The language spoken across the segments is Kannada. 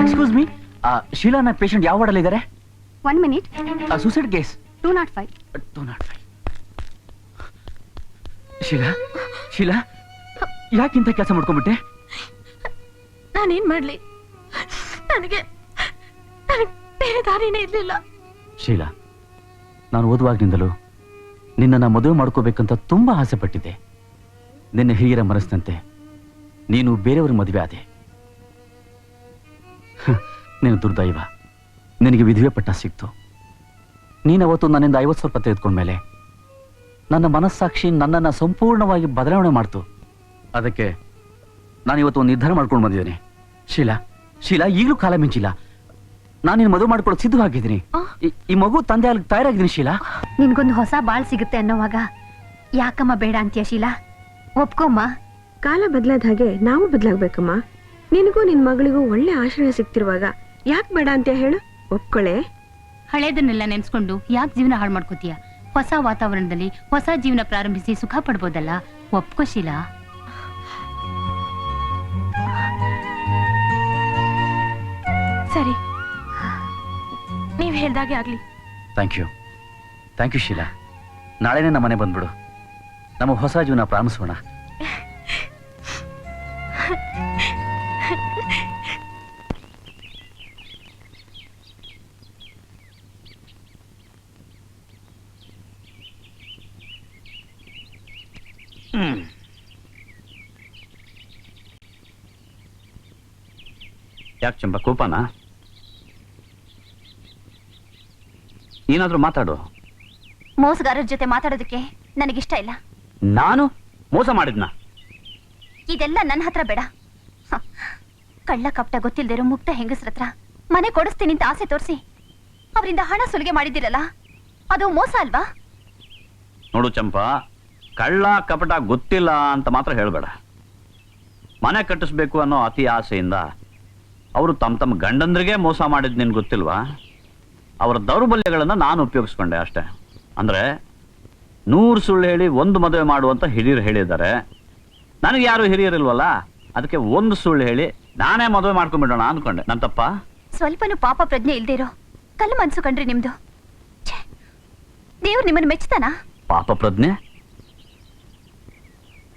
ಎಕ್ಸ್ಕ್ಯೂಸ್ ಮೀ, ಶೀಲಾನ ಪೇಷಂಟ್ ಯಾವ ವಾರ್ಡಲ್ಲಿ ಇದ್ದಾರೆ? 1 minute. Suicide case. 205. 205. Sheela, Sheela, ಯಾಕಿಂತ ಕೆಲಸ ಮಾಡ್ಕೊಂಡ್ಬಿಟ್ಟೆ? ನಾನೇನ್ ಮಾಡ್ಲಿ, ನನಗೆ ಬೇರೆ ದಾರಿನೇ ಇರ್ಲಿಲ್ಲ. ಶೀಲಾ, ನಾನು ಓದುವಾಗ್ನಿಂದಲೂ ನಿನ್ನನ್ನು ಮದುವೆ ಮಾಡ್ಕೋಬೇಕಂತ ತುಂಬಾ ಆಸೆ ಪಟ್ಟಿದ್ದೆ. ನಿನ್ನ ಹಿರಿಯರ ಮನಸ್ಸಿನಂತೆ ನೀನು ಬೇರೆಯವ್ರ ಮದುವೆ ಆದೆ. ನೀನು ದುರ್ದೈವ, ನಿನಗೆ ವಿಧವೆ ಪಟ್ಟ ಸಿಕ್ತು. ನೀನವತ್ತು ನನ್ನಿಂದ 50,000 ತೆಗೆದುಕೊಂಡ್ಮೇಲೆ ನನ್ನ ಮನಸ್ಸಾಕ್ಷಿ ನನ್ನನ್ನು ಸಂಪೂರ್ಣವಾಗಿ ಬದಲಾವಣೆ ಮಾಡ್ತು. ಅದಕ್ಕೆ ನಾನಿವತ್ತು ಒಂದು ನಿರ್ಧಾರ ಮಾಡ್ಕೊಂಡು ಬಂದಿದ್ದೇನೆ. ಶೀಲಾ, ಶೀಲಾ, ಈಗಲೂ ಕಾಲ ಮಿಂಚಿಲ್ಲ. ನಾನು ನಿನ್ನ ಮದುವೆ ಮಾಡ್ಕೊಳ್ಳೋದು ಸಿದ್ಧವಾಗಿದ್ದೀನಿ. ಈ ಮಗು ತಂದೆ ಅಲ್ಲಿ ತಯಾರಾಗಿದ್ದೀನಿ. ಶೀಲಾ, ನಿನ್ಗೊಂದು ಹೊಸ ಬಾಳ್ ಸಿಗುತ್ತೆ ಅನ್ನೋವಾಗ ಯಾಕಮ್ಮ ಬೇಡ ಅಂತೀಯ? ಶೀಲಾ, ಒಪ್ಕೊಮ್ಮ. ಕಾಲ ಬದಲಾದ ಹಾಗೆ ನಾವು ಬದಲಾಗ್ಬೇಕಮ್ಮ. ನಿನಗೂ ನಿನ್ ಮಗಳಿಗೂ ಒಳ್ಳೆ ಆಶ್ರಯ ಸಿಗ್ತಿರುವಾಗ ಯಾಕೆ ಬೇಡ ಅಂತ ಹೇಳು? ಒಪ್ಕೊಳ್ಳೆ. ಹಳೇದನ್ನೆಲ್ಲ ನೆನ್ಸ್ಕೊಂಡು ಯಾಕೆ ಜೀವನ ಹಾಳು ಮಾಡ್ಕೋತೀಯ? ಹೊಸ ವಾತಾವರಣದಲ್ಲಿ ಹೊಸ ಜೀವನ ಪ್ರಾರಂಭಿಸಿ ಸುಖ ಪಡ್ಬೋದಲ್ಲ. ಒಪ್ಕೋ ಶೀಲಾ. ಸರಿ, ನೀವ್ ಹೇಳ್ದಾಗೆ ಆಗ್ಲಿ. Thank you Sheela. ನಾಳೆನೇ ನಮ್ಮ ಮನೆ ಬಂದ್ಬಿಡು, ನಮ್ಮ ಹೊಸ ಜೀವನ ಪ್ರಾರಂಭಿಸೋಣ. ಯಾಕೆ ಚಂಪ, ಕೋಪನಾ? ಏನಾದ್ರೂ ಮಾತಾಡು. ಮೋಸಗಾರರ ಜೊತೆ ಮಾತಾಡೋದಕ್ಕೆ ನನಗಿಷ್ಟ ಇಲ್ಲ. ನಾನು ಮೋಸ ಮಾಡಿದ್ನ? ಇದೆಲ್ಲ ನನ್ನ ಹತ್ರ ಬೇಡ. ಕಳ್ಳ ಕಪಟ ಗೊತ್ತಿಲ್ದಿರೋ ಮುಕ್ತ ಹೆಂಗಸ್ರ ಹತ್ರ ಮನೆ ಕೊಡಿಸ್ತೀನಿ ಅಂತ ಆಸೆ ತೋರಿಸಿ ಅವರಿಂದ ಹಣ ಸುಲಿಗೆ ಮಾಡಿದಿರಲ್ಲ, ಅದು ಮೋಸ ಅಲ್ವಾ? ನೋಡು ಚಂಪಾ, ಕಳ್ಳ ಕಪಟ ಗೊತ್ತಿಲ್ಲ ಅಂತ ಮಾತ್ರ ಹೇಳಬೇಡ. ಮನೆ ಕಟ್ಟಿಸ್ಬೇಕು ಅನ್ನೋ ಅತಿ ಆಸೆಯಿಂದ ಅವರು ತಮ್ಮ ಗಂಡಂದ್ರಿಗೆ ಮೋಸ ಮಾಡಿದ್ ನಿನ್ ಗೊತ್ತಿಲ್ವಾ? ಅವರ ದೌರ್ಬಲ್ಯಗಳನ್ನ ನಾನು ಉಪಯೋಗಿಸ್ಕೊಂಡೆ ಅಷ್ಟೇ. ಅಂದ್ರೆ 100 ಸುಳ್ಳು ಹೇಳಿ 1 ಮದುವೆ ಮಾಡುವಂತ ಹಿರಿಯರು ಹೇಳಿದ್ದಾರೆ. ನನಗೆ ಯಾರು ಹಿರಿಯರಿಲ್ವಲ್ಲ, ಅದಕ್ಕೆ 1 ಸುಳ್ಳು ಹೇಳಿ ನಾನೇ ಮದುವೆ ಮಾಡ್ಕೊಂಡ್ಬಿಡೋಣ ಅಂದ್ಕೊಂಡೆ. ನನ್ ತಪ್ಪ? ಸ್ವಲ್ಪನೂ ಪಾಪ ಪ್ರಜ್ಞೆ ಇಲ್ದೇ ಇರೋ ಕಲ್ಲು ಮನ್ಸು ಕಂಡ್ರಿ ನಿಮ್ದು. ದೇವ್ರು ನಿಮ್ಮನ್ನು ಮೆಚ್ಚುತ್ತಾನಾ? ಪಾಪ ಪ್ರಜ್ಞೆ?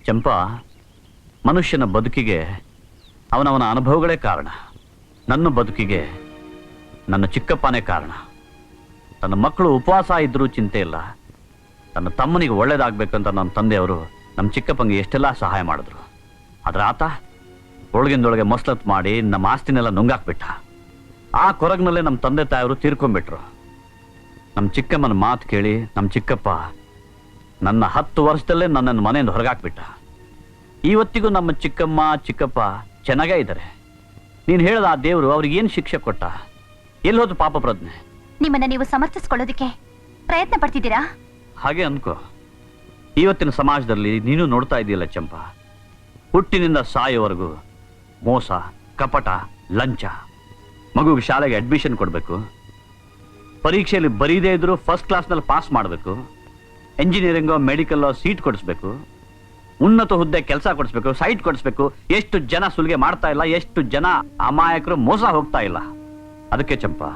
ಚಂಪಾ, ಮನುಷ್ಯನ ಬದುಕಿಗೆ ಅವನವನ ಅನುಭವಗಳೇ ಕಾರಣ. ನನ್ನ ಬದುಕಿಗೆ ನನ್ನ ಚಿಕ್ಕಪ್ಪನೇ ಕಾರಣ. ತನ್ನ ಮಕ್ಕಳು ಉಪವಾಸ ಇದ್ರೂ ಚಿಂತೆ ಇಲ್ಲ, ತನ್ನ ತಮ್ಮನಿಗೆ ಒಳ್ಳೇದಾಗ್ಬೇಕಂತ ನನ್ನ ತಂದೆಯವರು ನಮ್ಮ ಚಿಕ್ಕಪ್ಪಂಗೆ ಎಷ್ಟೆಲ್ಲ ಸಹಾಯ ಮಾಡಿದ್ರು. ಆದ್ರೆ ಆತ ಒಳಗಿಂದೊಳಗೆ ಮಸ್ಲತ್ ಮಾಡಿ ನಮ್ಮ ಆಸ್ತಿನೆಲ್ಲ ನುಂಗಾಕ್ಬಿಟ್ಟ. ಆ ಕೊರಗಿನಲ್ಲೇ ನಮ್ಮ ತಂದೆ ತಾಯಿಯವರು ತೀರ್ಕೊಂಡ್ಬಿಟ್ರು. ನಮ್ಮ ಚಿಕ್ಕಮ್ಮನ ಮಾತು ಕೇಳಿ ನಮ್ಮ ಚಿಕ್ಕಪ್ಪ ನನ್ನ 10 ವರ್ಷದಲ್ಲೇ ನನ್ನನ್ನು ಮನೆಯಿಂದ ಹೊರಗಾಕ್ಬಿಟ್ಟ. ಇವತ್ತಿಗೂ ನಮ್ಮ ಚಿಕ್ಕಮ್ಮ ಚಿಕ್ಕಪ್ಪ ಚೆನ್ನಾಗೇ ಇದ್ದಾರೆ. ನೀನು ಹೇಳಿದ ಆ ದೇವರು ಅವ್ರಿಗೇನು ಶಿಕ್ಷೆ ಕೊಟ್ಟ? ಎಲ್ಲಿ ಹೋದ್ರು ಪಾಪ ಪ್ರಜ್ಞೆ? ನಿಮ್ಮನ್ನ ನೀವು ಸಮರ್ಥಿಸ್ಕೊಳ್ಳೋದಕ್ಕೆ ಪ್ರಯತ್ನ ಪಡ್ತಿದ್ದೀರಾ? ಹಾಗೆ ಅನ್ಕೋ. ಇವತ್ತಿನ ಸಮಾಜದಲ್ಲಿ ನೀನು ನೋಡ್ತಾ ಇದೆಯಲ್ಲ ಚಂಪಾ, ಹುಟ್ಟಿನಿಂದ ಸಾಯೋವರೆಗೂ ಮೋಸ, ಕಪಟ, ಲಂಚ. ಮಗುಗೆ ಶಾಲೆಗೆ ಅಡ್ಮಿಷನ್ ಕೊಡಬೇಕು, ಪರೀಕ್ಷೆಯಲ್ಲಿ ಬರೀದೇ ಇದ್ರು ಫಸ್ಟ್ ಕ್ಲಾಸ್ನಲ್ಲಿ ಪಾಸ್ ಮಾಡಬೇಕು, ಎಂಜಿನಿಯರಿಂಗೋ ಮೆಡಿಕಲ್ಲೋ ಸೀಟ್ ಕೊಡಿಸ್ಬೇಕು, ಉನ್ನತ ಹುದ್ದೆ ಕೆಲಸ ಕೊಡಿಸ್ಬೇಕು, ಸೈಟ್ ಕೊಡಿಸ್ಬೇಕು. ಎಷ್ಟು ಜನ ಸುಲಿಗೆ ಮಾಡ್ತಾ ಇಲ್ಲ, ಎಷ್ಟು ಜನ ಅಮಾಯಕರು ಮೋಸ ಹೋಗ್ತಾ ಇಲ್ಲ. ಅದಕ್ಕೆ ಚಂಪಾ,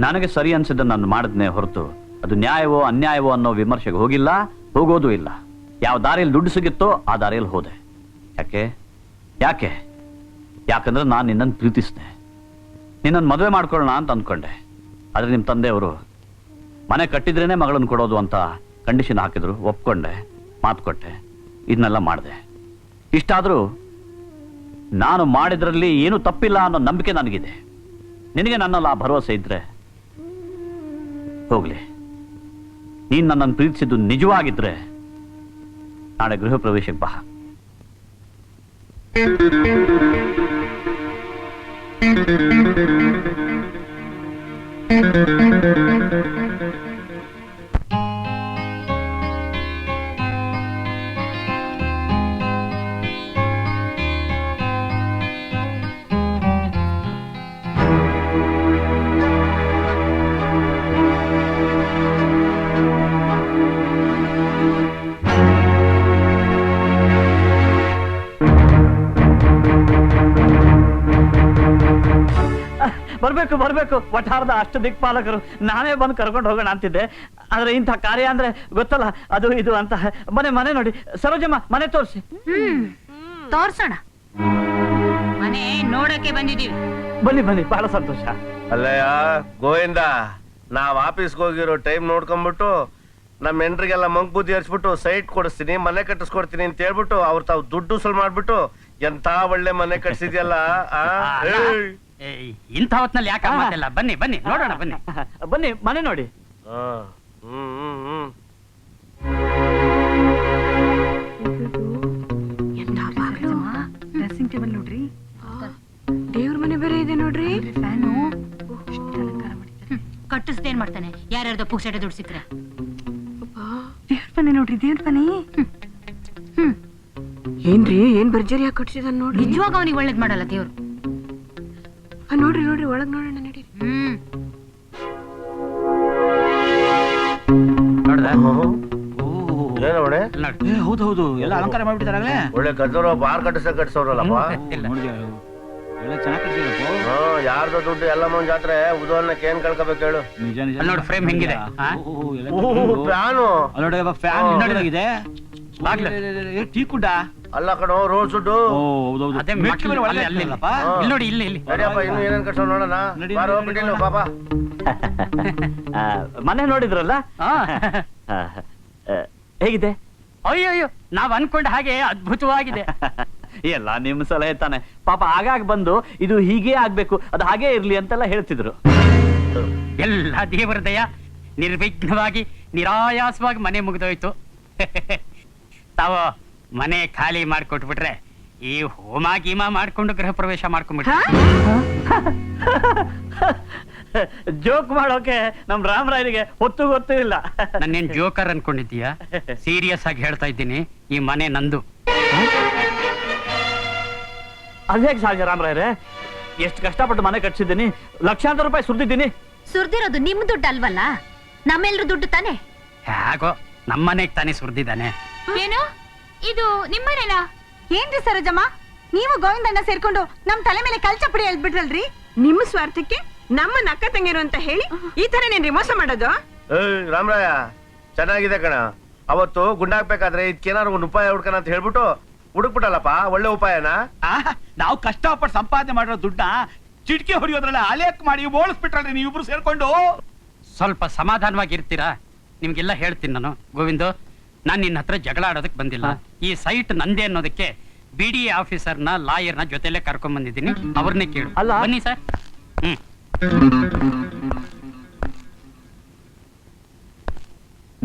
ನನಗೆ ಸರಿ ಅನ್ಸಿದ್ದ ನಾನು ಮಾಡಿದ್ನೇ ಹೊರತು ಅದು ನ್ಯಾಯವೋ ಅನ್ಯಾಯವೋ ಅನ್ನೋ ವಿಮರ್ಶೆಗೆ ಹೋಗಿಲ್ಲ, ಹೋಗೋದು ಇಲ್ಲ. ಯಾವ ದಾರಿಯಲ್ಲಿ ದುಡ್ಡು ಸಿಗುತ್ತೋ ಆ ದಾರಿಯಲ್ಲಿ ಹೋದೆ. ಯಾಕೆ? ಯಾಕಂದ್ರೆ ನಾನು ನಿನ್ನನ್ನು ಪ್ರೀತಿಸಿದೆ, ನಿನ್ನನ್ನು ಮದುವೆ ಮಾಡ್ಕೊಳ್ಳೋಣ ಅಂತ ಅಂದ್ಕೊಂಡೆ. ಆದ್ರೆ ನಿಮ್ಮ ತಂದೆಯವರು ಮನೆ ಕಟ್ಟಿದ್ರೇನೆ ಮಗಳನ್ನು ಕೊಡೋದು ಅಂತ ಕಂಡೀಷನ್ ಹಾಕಿದ್ರು. ಒಪ್ಕೊಂಡೆ, ಮಾತು ಕೊಟ್ಟೆ, ಇದನ್ನೆಲ್ಲ ಮಾಡಿದೆ. ಇಷ್ಟಾದರೂ ನಾನು ಮಾಡಿದ್ರಲ್ಲಿ ಏನೂ ತಪ್ಪಿಲ್ಲ ಅನ್ನೋ ನಂಬಿಕೆ ನನಗಿದೆ. ನಿನಗೆ ನನ್ನಲ್ಲಿ ಆ ಭರವಸೆ ಇದ್ರೆ ಹೋಗ್ಲಿ. ನೀನು ನನ್ನನ್ನು ಪ್ರೀತಿಸಿದ್ದು ನಿಜವಾಗಿದ್ರೆ ನಾಳೆ ಗೃಹ ಪ್ರವೇಶಕ್ಕೆ ಬಾ. ಬರ್ಬೇಕು ಬರ್ಬೇಕು ವಠಾರದ ಅಷ್ಟು ದಿಕ್ಪಾಲಕರು ನಾನೇ ಬಂದು ಕರ್ಕೊಂಡು ಹೋಗೋಣ ಅಂತಿದ್ದೆ. ಆದ್ರೆ ಇಂಥ ಕಾರ್ಯ ಅಂದ್ರೆ ಗೊತ್ತಲ್ಲ, ಅದು ಇದು ಅಂತ. ಮನೆ ನೋಡಿ ಸರೋಜಮ್ಮ, ಮನೆ ತೋರಿಸಿ. ತೋರ್ಸೋಣ. ಮನೆ ನೋಡಕ್ಕೆ ಬಂದಿದೀವಿ. ಬನ್ನಿ ಬಹಳ ಸಂತೋಷ. ಅಲ್ಲಯ್ಯ ಗೋವಿಂದ, ನಾವ್ ಆಫೀಸ್ಗೆ ಹೋಗಿರೋ ಟೈಮ್ ನೋಡ್ಕೊಂಡ್ಬಿಟ್ಟು ನಮ್ಮ ಹೆಂಡ್ರಿಗೆಲ್ಲ ಮಂಕ್ ಬುದ್ಧಿ ಹರಿಸ್ಬಿಟ್ಟು ಸೈಟ್ ಕೊಡಿಸ್ತೀನಿ, ಮನೆ ಕಟ್ಟಿಸ್ಕೊಡ್ತೀನಿ ಅಂತ ಹೇಳ್ಬಿಟ್ಟು ಅವ್ರು ತಾವು ದುಡ್ಡು ಉಸಲ್ ಮಾಡ್ಬಿಟ್ಟು ಎಂತ ಒಳ್ಳೆ ಮನೆ ಕಟ್ಸಿದ್ಯಲ್ಲ. ಇಂಥ ಹೊತ್ನಲ್ಲಿ ಯಾಕೆ ಮಾತೆಲ್ಲ? ಬನ್ನಿ ಬನ್ನಿ ನೋಡೋಣ, ಬನ್ನಿ ಬನ್ನಿ ಮನೆ ನೋಡಿ. ಡ್ರೆಸ್ಸಿಂಗ್ ಟೇಬಲ್ ನೋಡ್ರಿ, ದೇವ್ರ ಮನೆ ಬೇರೆ ಇದೆ ನೋಡ್ರಿ. ಫ್ಯಾನು ಕಟ್ಟಿಸ್ದೇನ್ ಮಾಡ್ತಾನೆ? ಯಾರ್ಯಾರ್ದೋ ಪುಕ್ಸಟೆ ದುಡ್ಡು ಸಿಕ್ಕ್ರೆ. ದೇವ್ರ ಮನೆ ನೋಡ್ರಿ, ದೇವ್ರ ಮನೆ. ಏನ್ರಿ ಏನ್ ಭರ್ಜರಿ ಯಾಕೆ ಕಟ್ಸಿದಾನ ನೋಡ್ರಿ. ನಿಜವಾಗ ಅವನಿಗೆ ಒಳ್ಳೇದ್ ಮಾಡಲ್ಲ ದೇವ್ರು. ನೋಡ್ರಿ ಒಳಗ್ ನೋಡೋಣ ನಡೀರಿ. ಹೌದು ಎಲ್ಲ ಅಲಂಕಾರ ಮಾಡ್ಬಿಟ್ಟಿದಾರೆ. ಒಳ್ಳೆ ಕಟ್ಟೋರು ಬಾರ್ ಕಟ್ಟಿಸೋರಲ್ಲಪ್ಪ. ಯಾರ್ದು ದುಡ್ಡು ಎಲ್ಲ ಮುಂದ್ ಜಾತ್ರೆ ಉದಾಹರಣಕ್ಕೆ ಏನ್ ಕಳ್ಕೋಬೇಕು ಹೇಳು. ನೋಡಿ ಫ್ರೇಮ್ ಹೆಂಗಿದೆ. ಟೀ ಕುಡ್ಡ ಅಲ್ಲ ಕಣೋ, ರೋಡ್ ಸುಡ್ಡು. ನೋಡಿ ಇಲ್ಲಿ ನಡಿಯಪ್ಪ, ಇನ್ನು ಏನೇನ್ ಕಟ್ಸೋ ನೋಡೋಣ. ಪಾಪ ಮನೆ ನೋಡಿದ್ರಲ್ಲ, ಹೇಗಿದೆ? ಅಯ್ಯೋ ನಾವ್ ಅನ್ಕೊಂಡ ಹಾಗೆ ಅದ್ಭುತವಾಗಿದೆ. ಎಲ್ಲ ನಿಮ್ ಸಲಹೆ ತಾನೆ. ಪಾಪ ಆಗಾಗ ಬಂದು ಇದು ಹೀಗೆ ಆಗ್ಬೇಕು, ಅದು ಹಾಗೆ ಇರ್ಲಿ ಅಂತೆಲ್ಲ ಹೇಳ್ತಿದ್ರು. ಎಲ್ಲ ದೇವರ ದಯ, ನಿರ್ವಿಘ್ನವಾಗಿ ನಿರಾಯಾಸವಾಗಿ ಮನೆ ಮುಗಿದೋಯ್ತು. ತಾವು ಮನೆ ಖಾಲಿ ಮಾಡ್ಕೊಟ್ಬಿಟ್ರೆ ಈ ಹೋಮ ಗೀಮ ಮಾಡ್ಕೊಂಡು ಗೃಹ ಪ್ರವೇಶ ಮಾಡ್ಕೊಂಡ್ಬಿಟ್ರೆ. ಜೋಕ್ ಮಾಡೋಕೆ ನಮ್ ರಾಮರಾಯರಿಗೆ ಹೊತ್ತು ಗೊತ್ತೂ ಇಲ್ಲ. ನನ್ನೇನ್ ಜೋಕರ್ ಅನ್ಕೊಂಡಿದ್ದೀಯಾ? ಸೀರಿಯಸ್ ಆಗಿ ಹೇಳ್ತಾ ಇದ್ದೀನಿ, ಈ ಮನೆ ನಂದು. ಅದೇಗ್ ಸಾಧ್ಯ ರಾಮರಾಯರೇ? ಎಷ್ಟು ಕಷ್ಟಪಟ್ಟು ಮನೆ ಕಟ್ಸಿದ್ದೀನಿ, ಲಕ್ಷಾಂತರ ರೂಪಾಯಿ ಸುರಿದಿದ್ದೀನಿ. ಸುರ್ದಿರೋದು ನಿಮ್ ದುಡ್ಡು ಅಲ್ವಲ್ಲ, ನಮ್ಮೆಲ್ರ ದುಡ್ಡು ತಾನೆ. ಹೇಗೋ ನಮ್ಮನೆಗ್ ತಾನೇ ಸುರಿದಿದ್ದಾನೆ. ಏನು ಇದು ನಿಮ್ಮನೇನಾ? ಏನ್ರಿ ಸರೋಜಮ್ಮ, ನೀವು ಗೋವಿಂದಣ್ಣ ಸೇರ್ಕೊಂಡು ನಮ್ ತಲೆ ಮೇಲೆ ಕಲ್ಚಪುಡಿ ಎಲ್ಬಿಟ್ರಲ್ರಿ. ನಿಮ್ಮ ಸ್ವಾರ್ಥಕ್ಕೆ ನಮ್ಮ ನಕ್ಕ ತಂಗಿರು ಅಂತ ಹೇಳಿ ಈ ತರ ನೇನ್ರಿ ಮೋಸ ಮಾಡೋದು? ರಾಮರಾಯ ಚೆನ್ನಾಗಿದೆ ಕಣ. ಅವತ್ತು ಗುಂಡಾಕ್ಬೇಕಾದ್ರೆ ಇದಕ್ಕೇನಾರು ಒಂದು ಉಪಾಯ ಹುಡ್ಕಣ ಅಂತ ಹೇಳ್ಬಿಟ್ಟು ಹುಡುಕ್ಬಿಟ್ಟಲ್ಲಪ್ಪ. ಒಳ್ಳೆ ಉಪಾಯನ. ನಾವು ಕಷ್ಟಪಟ್ಟು ಸಂಪಾದನೆ ಮಾಡಿರೋ ದುಡ್ಡ ಚಿಟ್ಕಿ ಹೊಡಿಯೋದ್ರಲ್ಲ ಅಲೇಕ್ ಮಾಡಿ ಓಡಿಸ್ಬಿಟ್ರಲ್ರಿ ನೀವಿಬ್ರು ಸೇರ್ಕೊಂಡು. ಸ್ವಲ್ಪ ಸಮಾಧಾನವಾಗಿ ಇರ್ತೀರಾ? ನಿಮ್ಗೆಲ್ಲ ಹೇಳ್ತೀನಿ ನಾನು. ಗೋವಿಂದು, ನಾನ್ ನಿನ್ನ ಹತ್ರ ಜಗಳ ಆಡೋದಕ್ಕೆ ಬಂದಿಲ್ಲ. ಈ ಸೈಟ್ ನಂದೇ ಅನ್ನೋದಕ್ಕೆ BDA ಆಫೀಸರ್ನ ಲಾಯರ್ನ ಜೊತೆಲೆ ಕರ್ಕೊಂಡ್ ಬಂದಿದ್ದೀನಿ. ಅವ್ರನ್ನೇ ಕೇಳು. ಅಲ್ಲ. ಬನ್ನಿ ಸರ್.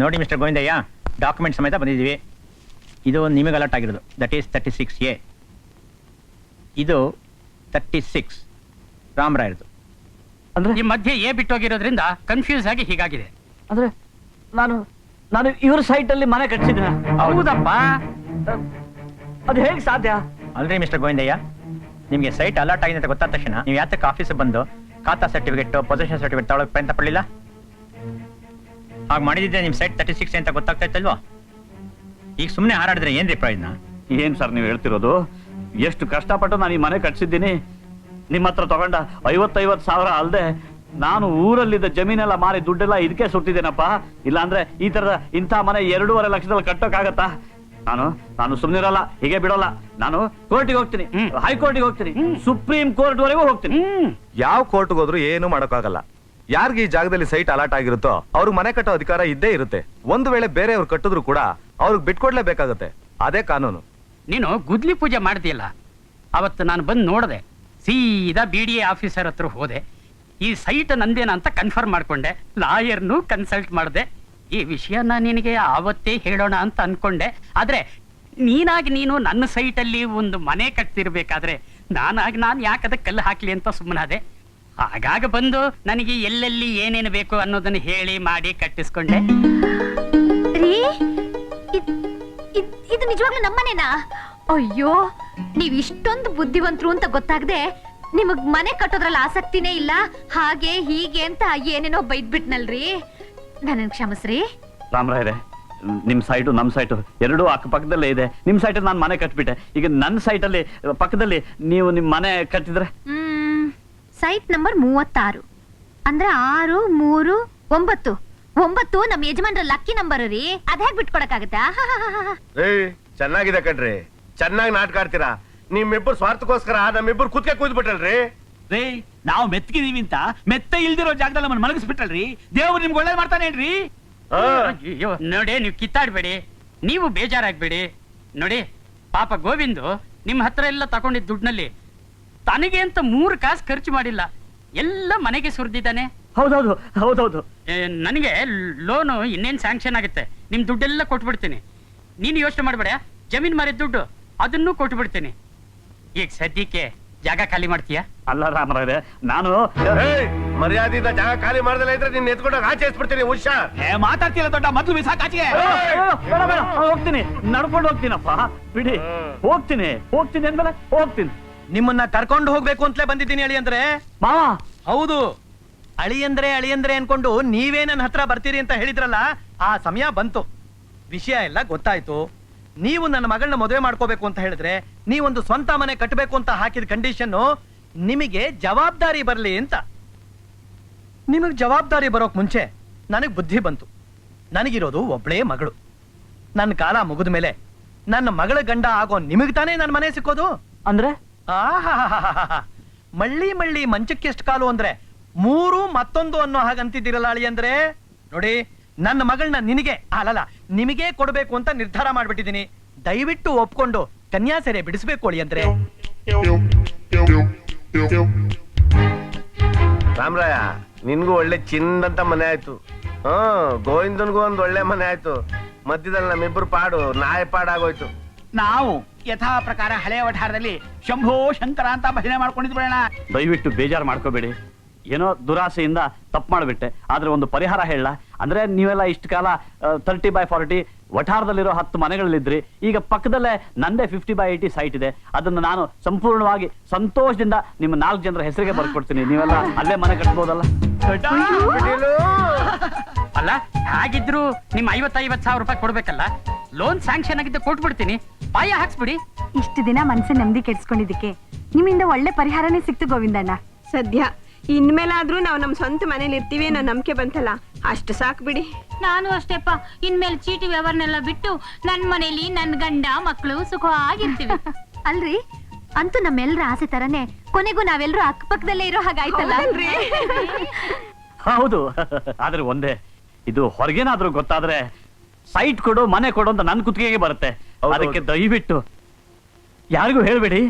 ನೋಡಿ ಮಿಸ್ಟರ್ ಗೋವಿಂದಯ್ಯ, ಡಾಕ್ಯುಮೆಂಟ್ ಸಮೇತ ಬಂದಿದ್ದೀವಿ. ಇದು ನಿಮಗೆ ಅಲರ್ಟ್ ಆಗಿರೋದು, ದಟ್ ಈಸ್ 36A. ಇದು 36 ರಾಮರಾಯರ್ದು. ಅಂದ್ರೆ ಈ ಮಧ್ಯೆ ಬಿಟ್ಟೋಗಿರೋದ್ರಿಂದ ಕನ್ಫ್ಯೂಸ್ ಆಗಿ ಹೀಗಾಗಿದೆ. ಅಂದ್ರೆ ನಾನು ಇವ್ರ ಸೈಟ್ ಅಲ್ಲಿ ಮನೆ ಕಟ್ಸಿದ್ದೀನ. ಹೌದಪ್ಪ. ಅದು ಹೇಗೆ ಸಾಧ್ಯ? ಅಲ್ರಿ ಮಿಸ್ಟರ್ ಗೋವಿಂದಯ್ಯ, ನಿಮಗೆ ಸೈಟ್ ಅಲರ್ಟ್ ಆಗಿದೆ ಅಂತ ಗೊತ್ತಾದ ತಕ್ಷಣ ನೀವು ಯಾತಕ್ಕೆ ಆಫೀಸಿಗೆ ಬಂದು ಖಾತಾ ಸರ್ಟಿಫಿಕೇಟ್, ಪೊಸಿಷನ್ ಸರ್ಟಿಫಿಕೇಟ್ ತಗೊಳ್ಳೋಕೆ ಪ್ರಯತ್ನ ಪಡಲಿಲ್ಲ? ಹಾಗೆ ಮಾಡಿದ್ರೆ ನಿಮ್ ಸೈಟ್ 36 ಅಂತ ಗೊತ್ತಾಗ್ತಾ ಇತ್ತಲ್ವಾ? ಈಗ ಸುಮ್ಮನೆ ಹಾರಾಡಿದ್ರೆ ಏನ್ರಿ ಪ್ರಯೋಜನ? ಏನ್ ಸರ್ ನೀವು ಹೇಳ್ತಿರೋದು? ಎಷ್ಟು ಕಷ್ಟಪಟ್ಟು ನಾನು ಈ ಮನೆ ಕಟ್ಸಿದ್ದೀನಿ. ನಿಮ್ಮ ಹತ್ರ ತಗೊಂಡ 50 ಸಾವಿರ ಅಲ್ದೆ ನಾನು ಊರಲ್ಲಿದ್ದ ಜಮೀನೆಲ್ಲ ಮಾರಿ ದುಡ್ಡೆಲ್ಲ ಇದಕ್ಕೆ ಸುಟ್ಟಿದ್ದೇನಪ್ಪ. ಇಲ್ಲಾಂದ್ರೆ ಈ ತರದ ಇಂಥ ಮನೆ 2.5 ಲಕ್ಷದಲ್ಲಿ ಕಟ್ಟೋಕ್ಕಾಗತ್ತಾ? ನಾನು ಸುಮ್ನಿರಲ್ಲ, ಹೀಗೆ ಬಿಡೋಲ್ಲ. ನಾನು ಕೋರ್ಟಿಗೆ ಹೋಗ್ತೀನಿ, ಹೈಕೋರ್ಟಿಗೆ ಹೋಗ್ತೀನಿ, ಸುಪ್ರೀಂ ಕೋರ್ಟ್ ವರೆಗೂ ಹೋಗ್ತೀನಿ. ಯಾವ ಕೋರ್ಟ್ಗೆ ಹೋದ್ರು ಏನು ಮಾಡೋಕ್ಕಾಗಲ್ಲ. ಯಾರಿಗೆ ಈ ಜಾಗದಲ್ಲಿ ಸೈಟ್ ಅಲಾಟ್ ಆಗಿರುತ್ತೋ ಅವ್ರಿಗೆ ಮನೆ ಕಟ್ಟೋ ಅಧಿಕಾರ ಇದ್ದೇ ಇರುತ್ತೆ. ಒಂದು ವೇಳೆ ಬೇರೆಯವ್ರು ಕಟ್ಟಿದ್ರು ಕೂಡ ಅವ್ರಿಗೆ ಬಿಟ್ಕೊಡ್ಲೇಬೇಕಾಗತ್ತೆ. ಅದೇ ಕಾನೂನು. ನೀನು ಗುದ್ಲಿ ಪೂಜೆ ಮಾಡ್ತೀಯಲ್ಲ, ಅವತ್ತು ನಾನು ಬಂದು ನೋಡಿದೆ. ಸೀದಾ BDA ಆಫೀಸರ್ ಹತ್ರ ಹೋದೆ. ಈ ಸೈಟ್ ನಂದೇನ ಅಂತ ಕನ್ಫರ್ಮ್ ಮಾಡ್ಕೊಂಡೆ. ಲಾಯರ್ನು ಕನ್ಸಲ್ಟ್ ಮಾಡಿದೆ. ಈ ವಿಷಯನ ನಿನಗೆ ಆವತ್ತೇ ಹೇಳೋಣ ಅಂತ ಅನ್ಕೊಂಡೆ. ಆದ್ರೆ ನೀನು ನನ್ನ ಸೈಟಲ್ಲಿ ಒಂದು ಮನೆ ಕಟ್ತಿರ್ಬೇಕಾದ್ರೆ ನಾನು ಯಾಕೆ ಅದಕ್ಕೆ ಕಲ್ಲು ಹಾಕ್ಲಿ ಅಂತ ಸುಮ್ಮನಾದೆ. ಆಗಾಗ ಬಂದು ನನಗೆ ಎಲ್ಲೆಲ್ಲಿ ಏನೇನು ಬೇಕು ಅನ್ನೋದನ್ನ ಹೇಳಿ ಮಾಡಿ ಕಟ್ಟಿಸ್ಕೊಂಡೆ. ಇದು ನಿಜವಾಗ್ಲೂ ನಮ್ಮನೇನಾ? ಅಯ್ಯೋ, ನೀವ್ ಇಷ್ಟೊಂದು ಬುದ್ಧಿವಂತರು ಅಂತ ಗೊತ್ತಾಗದೆ ನಿಮಗ್ ಮನೆ ಕಟ್ಟೋದ್ರಲ್ಲಿ ಆಸಕ್ತಿನೇ ಇಲ್ಲ, ಹಾಗೆ ಹೀಗೆ ಅಂತ ಏನೇನೋ ಬೈದ್ಬಿಟ್ನಲ್ರಿ. ನನ್ನ ಕ್ಷಮಿಸ್ರಿ. ರಾಮರಾಯರೇ, ನಿಮ್ ಸೈಟು ನಮ್ ಸೈಟು ಎರಡೂ ಅಕ್ಕಪಕ್ಕದಲ್ಲೇ ಇದೆ. ನಿಮ್ ಸೈಟಲ್ಲಿ ನಾನು ಮನೆ ಕಟ್ಬಿಟ್ಟೆ. ಈಗ ನನ್ನ ಸೈಟಲ್ಲಿ ಪಕ್ಕದಲ್ಲಿ ನೀವು ನಿಮ್ ಮನೆ ಕಟ್ಟಿದ್ರೆ ಸೈಟ್ ನಂಬರ್ 36 ಅಂದ್ರೆ 6, 3, 9. 9 ನಮ್ಮ ಯಜಮಾನ್ರ ಲಕ್ಕಿ ನಂಬರ್ ರೀ. ಅದ್ ಹೇಗ್ ಬಿಟ್ಕೊಡಕ್ಕಾಗತ್ತಾ? ಏಯ್ ಚೆನ್ನಾಗಿದೆ ಕಣ್ರಿ, ಚೆನ್ನಾಗಿ ನಾಟಕ ಆಡ್ತೀರಾ. ನಿಮ್ಮಿಬ್ಬರು ಸ್ವಾರ್ಥಕ್ಕೋಸ್ಕರ ನಮ್ಮಿಬ್ಬರು ಕುತ್ಕೆ ಕೂದ್ಬಿಟ್ಟಲ್ರಿ. ರೇ ನಾವು ಮೆತ್ತಗಿದೀವಿ ಅಂತ ಮೆತ್ತ ಇಲ್ದಿರೋ ಜಾಗದಲ್ಲಿ ನಮ್ಮನ್ನ ಮಲಗಿಸ್ಬಿಟ್ಟಲ್ರಿ. ದೇವ್ರು ನಿಮ್ಗೆ ಒಳ್ಳೇದ್ ಮಾಡ್ತಾನೇನ್ರಿ? ಅಯ್ಯೋ ನೋಡಿ, ನೀವು ಕಿತ್ತಾಡ್ಬೇಡಿ, ನೀವು ಬೇಜಾರಾಗ್ಬೇಡಿ. ನೋಡಿ ಪಾಪ ಗೋವಿಂದು ನಿಮ್ಮ ಹತ್ರ ಎಲ್ಲ ತಗೊಂಡಿದ್ದ ದುಡ್ಡಿನಲ್ಲಿ ತನಗೆ ಅಂತ 3 ಕಾಸು ಖರ್ಚು ಮಾಡಿಲ್ಲ, ಎಲ್ಲ ಮನೆಗೆ ಸುರಿದಿದ್ದಾನೆ. ಹೌದೌದು ಹೌದೌದು. ನನಗೆ ಲೋನು ಇನ್ನೇನು ಸ್ಯಾಂಕ್ಷನ್ ಆಗುತ್ತೆ, ನಿಮ್ ದುಡ್ಡೆಲ್ಲ ಕೊಟ್ಬಿಡ್ತೀನಿ. ನೀನು ಯೋಚನೆ ಮಾಡಬೇಡ, ಜಮೀನ್ ಮಾರಿದ ದುಡ್ಡು ಅದನ್ನು ಕೊಟ್ಬಿಡ್ತೀನಿ. ಈಗ ಸದ್ಯಕ್ಕೆ ಜಾಗ ಖಾಲಿ ಮಾಡ್ತೀಯಾ? ಅಲ್ಲ ರಾಮರಾವ್ರೆ, ನಾನು ಮರ್ಯಾದೆಯಿಂದ ಜಾಗ ಖಾಲಿ ಮಾಡ್ದಲ್ಲ ಇದ್ರೆ ನಿನ್ನ ಎತ್ಕೊಂಡಾಗ ಆಚೆ ಹಚ್ಬಿಡ್ತೀನಿ. ಹುಷಾರ್. ಮಾತಾಡ್ತಿಲ್ಲ ದೊಡ್ಡ ಮೊದ್ಲು ಬಿಸಾಕಾಚಿಗೆ. ಬೇಡ, ಬೇಡ, ಹೋಗ್ತೀನಿ, ನಡ್ಕೊಂಡು ಹೋಗ್ತೀನಪ್ಪ, ಬಿಡಿ. ಹೋಗ್ತೀನಿ ಅಂದ್ಮೇಲೆ ಹೋಗ್ತೀನಿ. ನಿಮ್ಮನ್ನ ಕರ್ಕೊಂಡು ಹೋಗ್ಬೇಕು ಅಂತಲೇ ಬಂದಿದ್ದೀನಿ ಅಳಿ ಅಂದ್ರೆ. ಮಾವ, ಹೌದು, ಅಳಿಯಂದ್ರೆ ಅನ್ಕೊಂಡು ನೀವೇ ನನ್ನ ಹತ್ರ ಬರ್ತೀರಿ ಅಂತ ಹೇಳಿದ್ರಲ್ಲ, ಆ ಸಮಯ ಬಂತು. ವಿಷಯ ಎಲ್ಲ ಗೊತ್ತಾಯ್ತು. ನೀವು ನನ್ನ ಮಗಳನ್ನ ಮದುವೆ ಮಾಡ್ಕೋಬೇಕು ಅಂತ ಹೇಳಿದ್ರೆ ನೀವೊಂದು ಸ್ವಂತ ಮನೆ ಕಟ್ಟಬೇಕು ಅಂತ ಹಾಕಿದ ಕಂಡೀಷನ್ ನಿಮಗೆ ಜವಾಬ್ದಾರಿ ಬರ್ಲಿ ಅಂತ. ನಿಮಗ್ ಜವಾಬ್ದಾರಿ ಬರೋಕ್ ಮುಂಚೆ ನನಗ್ ಬುದ್ಧಿ ಬಂತು. ನನಗಿರೋದು ಒಬ್ಳೇ ಮಗಳು. ನನ್ನ ಕಾಲ ಮುಗಿದ ಮೇಲೆ ನನ್ನ ಮಗಳ ಗಂಡ ಆಗೋ ನಿಮಗ್ ತಾನೇ ನನ್ನ ಮನೆ ಸಿಕ್ಕೋದು. ಅಂದ್ರೆ ಆಹಾಹಾಹಾಹಾ. ಮಳ್ಳಿ ಮಂಚಕ್ಕೆ ಎಷ್ಟು ಕಾಲು ಅಂದ್ರೆ 3 ಮತ್ತೊಂದು ಅನ್ನೋ ಹಾಗಂತಿದ್ದೀರಲ್ಲ ಅಳಿ ಅಂದ್ರೆ. ನೋಡಿ, ನನ್ನ ಮಗಳನ್ನ ನಿನಗೆ ಅಲ್ಲಲ್ಲ ನಿಮಗೆ ಕೊಡಬೇಕು ಅಂತ ನಿರ್ಧಾರ ಮಾಡ್ಬಿಟ್ಟಿದ್ದೀನಿ. ದಯವಿಟ್ಟು ಒಪ್ಕೊಂಡು ಕನ್ಯಾಸೆರೆ ಬಿಡಿಸ್ಬೇಕು ಅಳಿ ಅಂದ್ರೆ. ರಾಮರಾಯ, ನಿನ್ಗೂ ಒಳ್ಳೆ ಚಿನ್ನದಂತ ಮನೆ ಆಯ್ತು. ಗೋವಿಂದನ್ಗೂ ಒಂದ್ ಒಳ್ಳೆ ಮನೆ ಆಯ್ತು. ಮಧ್ಯದಲ್ಲಿ ನಮ್ಮಿಬ್ರು ಪಾಡು ನಾಯಿ ಪಾಡಾಗೋಯ್ತು. ನಾವು ಯಥಾ ಪ್ರಕಾರ ಹಳೆಯ ವಠಾರದಲ್ಲಿ ಶಂಭೋ ಶಂಕರ ಅಂತ ಭಜನೆ ಮಾಡ್ಕೊಂಡಿದ್ಬೇಡ. ದಯವಿಟ್ಟು ಬೇಜಾರು ಮಾಡ್ಕೋಬೇಡಿ. ಏನೋ ದುರಾಸೆಯಿಂದ ತಪ್ಪು ಮಾಡಿಬಿಟ್ಟೆ. ಆದ್ರೆ ಒಂದು ಪರಿಹಾರ ಹೇಳ. ಅಂದ್ರೆ ನೀವೆಲ್ಲ ಇಷ್ಟು ಕಾಲ 30/40 ವಠಾರದಲ್ಲಿರೋ 10 ಮನೆಗಳಲ್ಲಿದ್ರಿ. ಈಗ ಪಕ್ಕದಲ್ಲೇ ನಂದೇ 50/80 ಸೈಟ್ ಇದೆ. ಅದನ್ನು ನಾನು ಸಂಪೂರ್ಣವಾಗಿ ಸಂತೋಷದಿಂದ ನಿಮ್ಮ 4 ಜನರ ಹೆಸರಿಗೆ ಬರ್ಕೊಡ್ತೀನಿ. ನೀವೆಲ್ಲ ಅಲ್ಲೇ ಮನೆ ಕಟ್ಬೋದಲ್ಲ? ಅಲ್ಲ, ಹಾಗಿದ್ರು ನಿಮ್ 50,000 ರೂಪಾಯಿ ಕೊಡ್ಬೇಕಲ್ಲ. ಲೋನ್ ಸ್ಯಾಂಕ್ಷನ್ ಆಗಿದ್ದ ಕೊಟ್ಬಿಡ್ತೀನಿ, ಪಾಯ ಹಾಕ್ಸ್ಬಿಡಿ. ಇಷ್ಟು ದಿನ ಮನ್ಸಿನ ನೆಮ್ಮದಿ ಕೆಡ್ಸ್ಕೊಂಡಿದ್ದಕ್ಕೆ ನಿಮ್ಮಿಂದ ಒಳ್ಳೆ ಪರಿಹಾರನೇ ಸಿಕ್ತು ಗೋವಿಂದಣ್ಣ. ಸದ್ಯ ಇನ್ಮೇಲಾದ್ರೂ ನಾವು ನಮ್ ಸ್ವಂತ ಮನೇಲಿ ಇರ್ತೀವಿ ಅನ್ನೋ ನಂಬಿಕೆ ಬಂತಲ್ಲ, ಅಷ್ಟು ಸಾಕು ಬಿಡಿ. ನಾನು ಅಷ್ಟೇಪ್ಪ, ಇನ್ಮೇಲೆ ಚೀಟಿ ವ್ಯವಹಾರನೆಲ್ಲ ಬಿಟ್ಟು ನನ್ ಮನೇಲಿ ನನ್ ಗಂಡ ಮಕ್ಕಳು ಸುಖವಾಗಿರ್ತೀವಿ. ಅಲ್ರಿ, ಅಂತೂ ನಮ್ಮೆಲ್ಲರ ಆಸೆ ತರನೇ ಕೊನೆಗೂ ನಾವೆಲ್ಲರೂ ಅಕ್ಕಪಕ್ಕದಲ್ಲೇ ಇರೋ ಹಾಗಾಯ್ತಲ್ಲ. ಹೌದು. ಆದ್ರೆ ಒಂದೇ, ಇದು ಹೊರಗೇನಾದ್ರೂ ಗೊತ್ತಾದ್ರೆ ಸೈಟ್ ಕೊಡು, ಮನೆ ಕೊಡು ಅಂತ ನನ್ ಕುತ್ತಿಗೆಗೆ ಬರುತ್ತೆ. ಅದಕ್ಕೆ ದಯವಿಟ್ಟು ಯಾರಿಗೂ ಹೇಳ್ಬೇಡಿ.